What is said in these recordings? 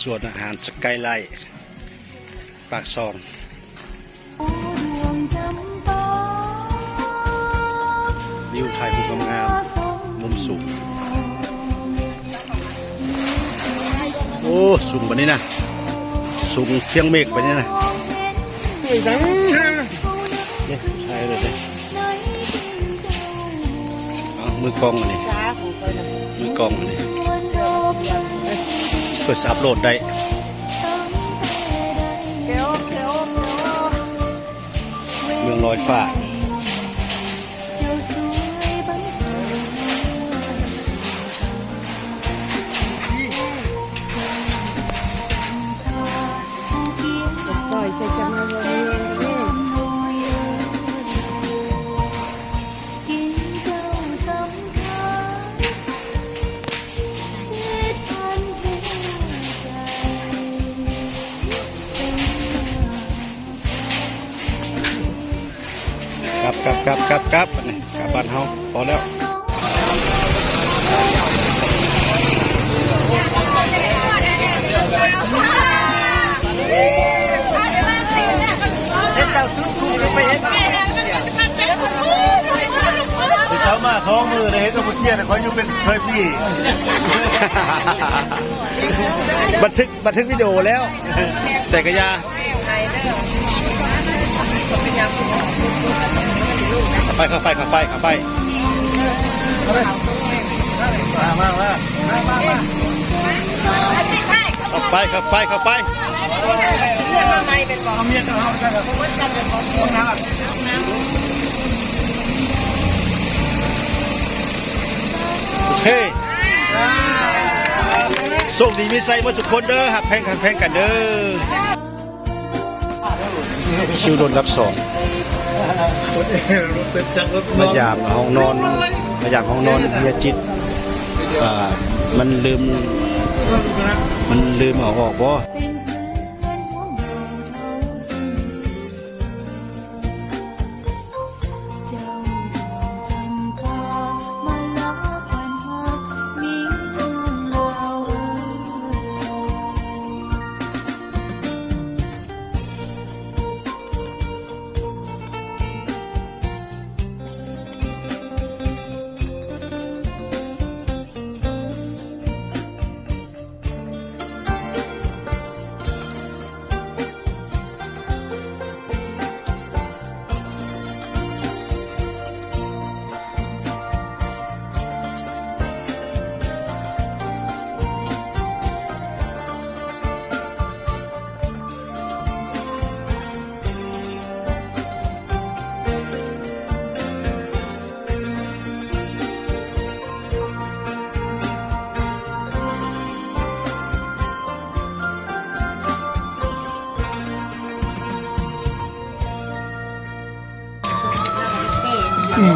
ส่วนอาหารสกายไลท์ปากซองวิวถ่ายรูปงามๆมุมสูงโอ้สูงกว่านี้นะสูงเพียงเมฆไปนี่นะเนี่ยถ่ายเลยเอามือกล้องอันนี้มือกล้องอันนี้เพื่ออัพโหลดได้เมืองลอยฟ้าครับนี่กลับบ้านเฮาพอแล้วเขามาท้องมือเลยตัวเกียร์เขาอยู่เป็นเคยพี่บันทึกวิดีโอแล้วแต่กระยาเข้าไปมาเข้าไปเฮ้โชคดีมีไซมาสุกคนเด้อหักแพงกันเด้อชิวโดนรักสองมาอย่างห้องนอนเมียจิตมันลืมเอาออกบ่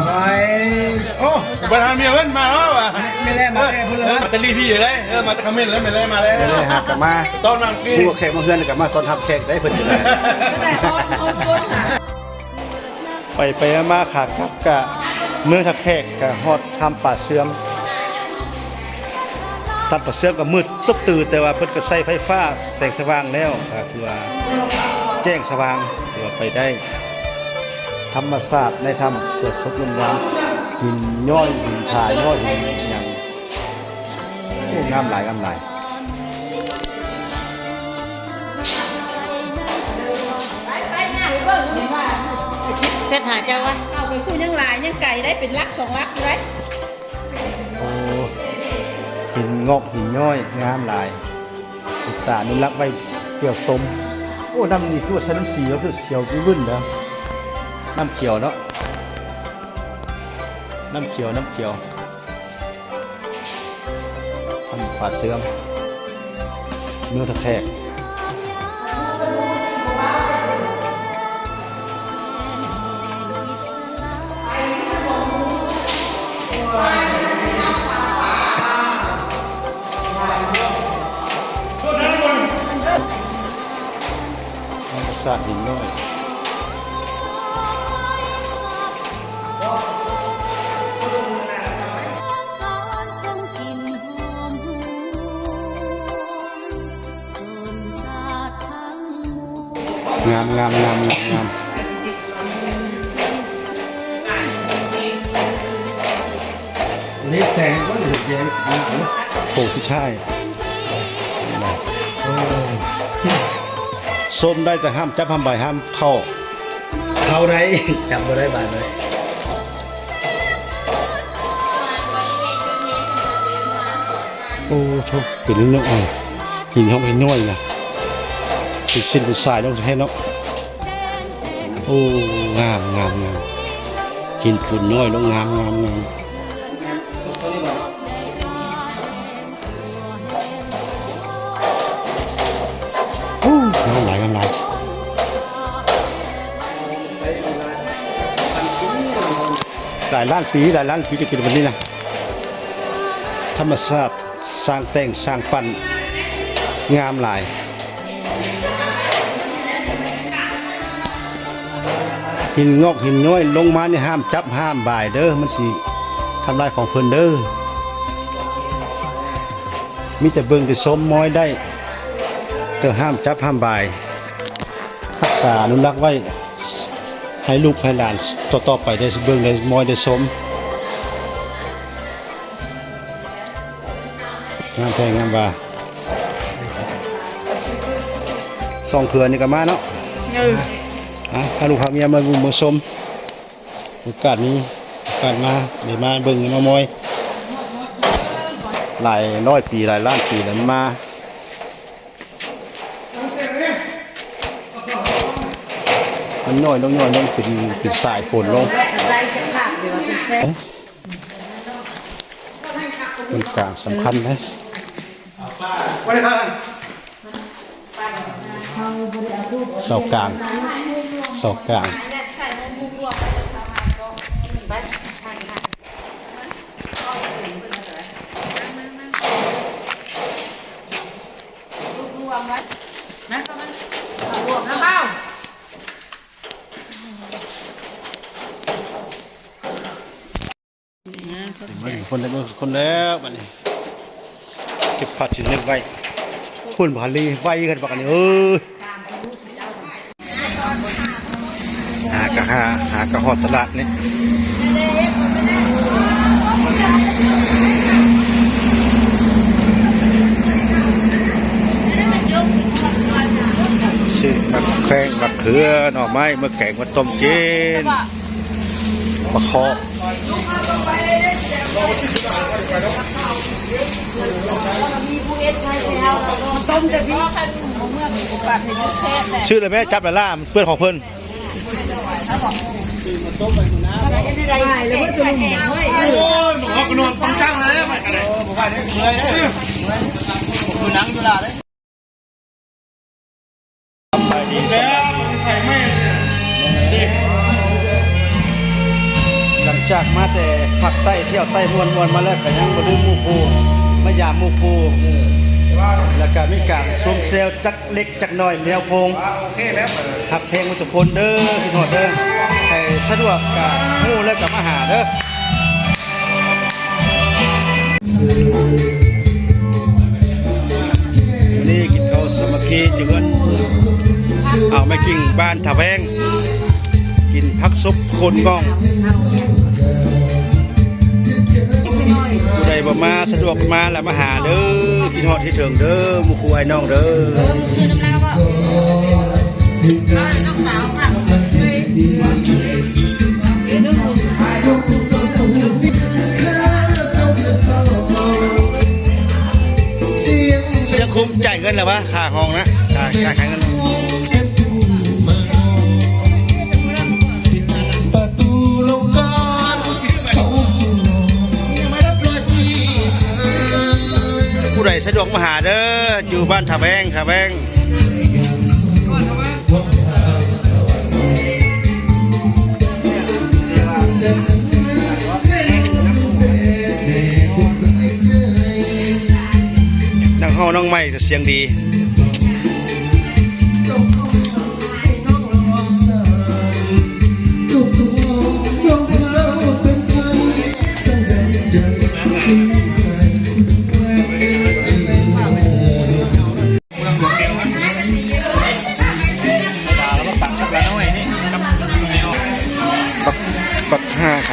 ไปโอ้ประธานเมียเว้นมาแล้วอ่ะไม่แล่มาแล่พูดเลยมาตะลี่พี่อยู่ได้มาตะคอมเมนต์แล้วไม่แล่มาแล้วเลยหักกลับมาตอนนั่งกินผู้แขกมาเพื่อนกลับมาตอนทับแขกได้เพิ่นอยู่ได้ไปมาขากลับกะเมืองทับแขกกะฮอดทำป่าเสื่อมทำป่าเสื่อมก็มืดตึ๊บตื่นแต่ว่าเพิ่นก็ใช้ไฟฟ้าแสงสว่างแล้วก็คือว่าแจ้งสว่างคือว่าไปได้ธรรมศาสตร์ในธรรมสวดศพลมน้ำหินย่อยหินผาย่อยหินอย่างงามหลายเสร็จหาเจ้าวะเอาไปคู่ยังหลายยังไก่ได้เป็นลัก2 ลักอยู่ได้โอ้หินงอกหินย่อยงามหลายอุตตานุรักษ์ไว้เสียวสมโอ้น้ำนี่คือว่าใช้น้ำสีแล้วคือเสียววุ่นๆนะน้ำเขียวเนาะน้ำเขียวทำป่าเสื่อมเมืองตะแคกธรรมศาสตร์หินน้อย งามงามงามงามงามนี่แสงก็อยู่เย็นโอ้ที่ใช่ส้มได้แต่ห้ามจับห้ามใบห้ามเข้าได้จับไม่ได้บาดเลยโอ้โชคเป็นเรื่องอ่อนหินเขาไม่น้อยนะติดสิ้นเป็นสายต้องให้เนาะโอ้งามงามงามหินปุ่นน้อยแล้วงามงามงามโอ้งามหลายงามหลายหลายล้านปีจะกินวันนี้นะธรรมชาติสร้างแต่งสร้างปั้นงามหลายหินงอกหินน้อยลงมานี่ห้ามจับห้ามบ่ายเด้อมันสิทำลายของเพิ่นเด้อมีแต่เบิ่งแต่สมม้อยได้แต่ห้ามจับห้ามบ่ายรักษาอนุรักษ์ไว้ให้ลูกให้หลานต่อไปได้เบิ่งได้ม้อยได้สมงามแพงงามว่าสองเขื่อนนี่ก็มาเนาะถ้าลูกพาเมียมาบุญมาชมโอกาสนี้โอกาสมาเดี๋ยวมาเบิ่งมามอยหลายร้อยปีหลายล้านปีแล้วมามันน้อยลงเป็นสายฝนลงเป็นกลางสำคัญนะเสากลางมาถึงคนแล้วมันนี่เก็บผัดชิ้นเล็กไว้พุ่นบาลีไว้กันปากนี้หากระหอดตลาดนี่ซื้อมะแขงมะเขือหน่อไม้มะแกงมาต้มเจนมะเคาะชื่ออะไรแม่จับแล้วล่าเพื่อนของเพื่อนโอ้ยหมอกระนวลฟังช่างแล้วไปกันเลยบอกว่าเนี่ยเลยคือนังเวลาเลยดีแล้วใส่ไม่หลังจากมาแต่ภาคใต้เที่ยวใต้มวนมาแล้วก็ยังมาดูมูคูมายามมูคูแล้วก็มีการสวมเซลจักเล็กจักน้อยแนวโพงหักเพลงมุสพลเด้อพี่หอดเด้อให้สะดวกกับมู่แล้วกับมาหาเด้อนี่กินข้าวสามัคคีจึงกันเอาไม่กิ่งบ้านถาแวงกินผักซุปโคนง่องผู้ใดบ่มาสะดวกมาแล้วมาหาเด้อกินฮอดที่ถึงเด้อหมู่ครูไอ้น้องเด้อเสียคุ้มจ่ายเงินแล้ววะค่าห้องนะจ่ายเงินผู้ใดสะดวกมาหาเด้ออยู่บ้านถาแวงนังเฮาน้องใหม่จะเสียงดี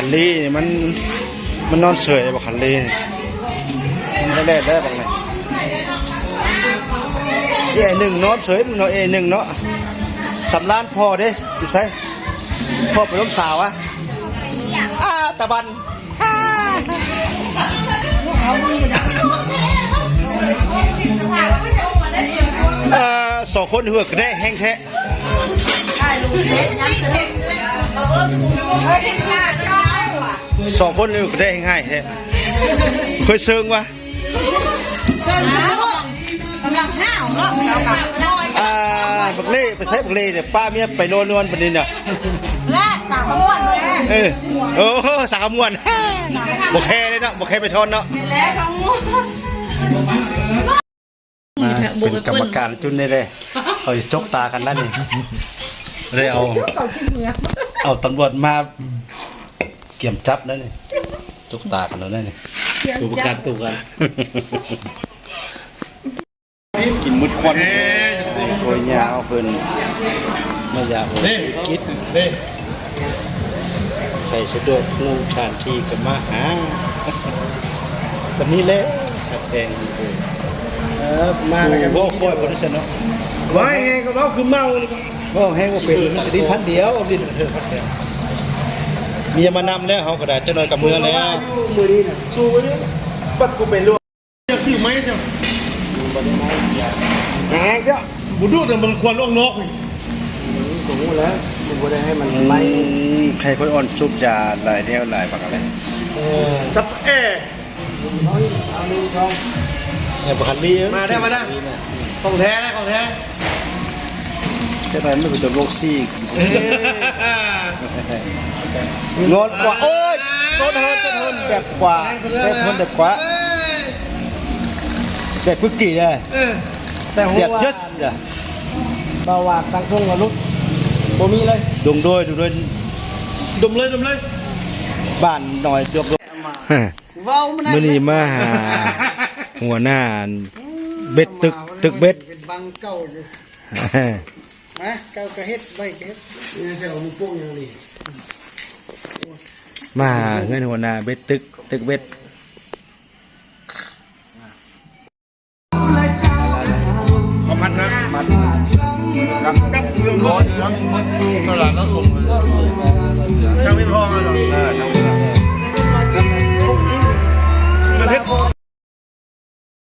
ขันลีนี่มันนอนเฉยบ่ขันลีนี่มันได้บักเลยหนึ่งนอนเฉยมันนอนหนึ่งเนาะสำล้านพ่อเด้อยู่ไสพ่อเป็นลูกสาวอะตะบันสองคนเหือกได้แห้งแท้สองคนเหือกได้แห้งง่ายแท้เคยเซิงวะบักเล่ไปใช้บักเล่เนี่ยป้าเมียไปนวลๆประเด็นเนี่ยโอ้สากมวนบกแค่เลยเนาะบกแค่ไปทอนเนาะมาเป็นกรรมการจุนได้เลยเอาจกตากันนั่นนี่เลยเอาตำรวจมาเกี่ยมจับนั่นนี่จกตากันแล้วนั่นนี่ถูกประกันกินมุดควันไอ้โคยยาวเพิ่นไม่อยากกินใครสะดวกงูทานที่ก็มาหาสำนี้แล้วแพงมาแล้วกันโว้ค่อยคนนั้นเนาะว่าแห้งก็เราคือเมาว่าแห้งว่าเป็นมันสิพันเดียวดินเธอพันเดียวมีมานำแล้วเขาก็ได้จะน้อยกับเมืองแล้วมือนี้น่ะสู้ไว้ปัดกูเป็นลูกจะขี้ไหมจ้ะแห้งจ้ะบุดูแต่มันควรลงนกนี่ผมรู้แล้วผมบ่ได้ให้มันไหมใครคนอ่อนชุบยาหลายแนวหลายบักอะไรจับเอามือทองเนี่ยบักคันลีมาได้ของแท้นะของแท้จะไปไม่เป็นตัวโรคซี่งอนกว่าโอ้ยต้นเฮินแบบกว่าแบบกว่าแบบพึ่งกี่เลยแต่หัวเด็ดเยอะเบาหวานตั้งทรงกับลุกบ่มีเลยดมเลยบ้านหน่อยเกือบมื้อนี้มาหาหัวหน้าเบ็ดตึกเบ็ดบังเก่าเลยมาเก่ากระเฮ็ดใบกระเฮ็ดนี่เสียเอามือโป้งอย่างนี้มาเงินหัวหน้าเบ็ดตึกเบ็ดมัดนะกับเครื่องร้อนครับตลาดแล้วส่ง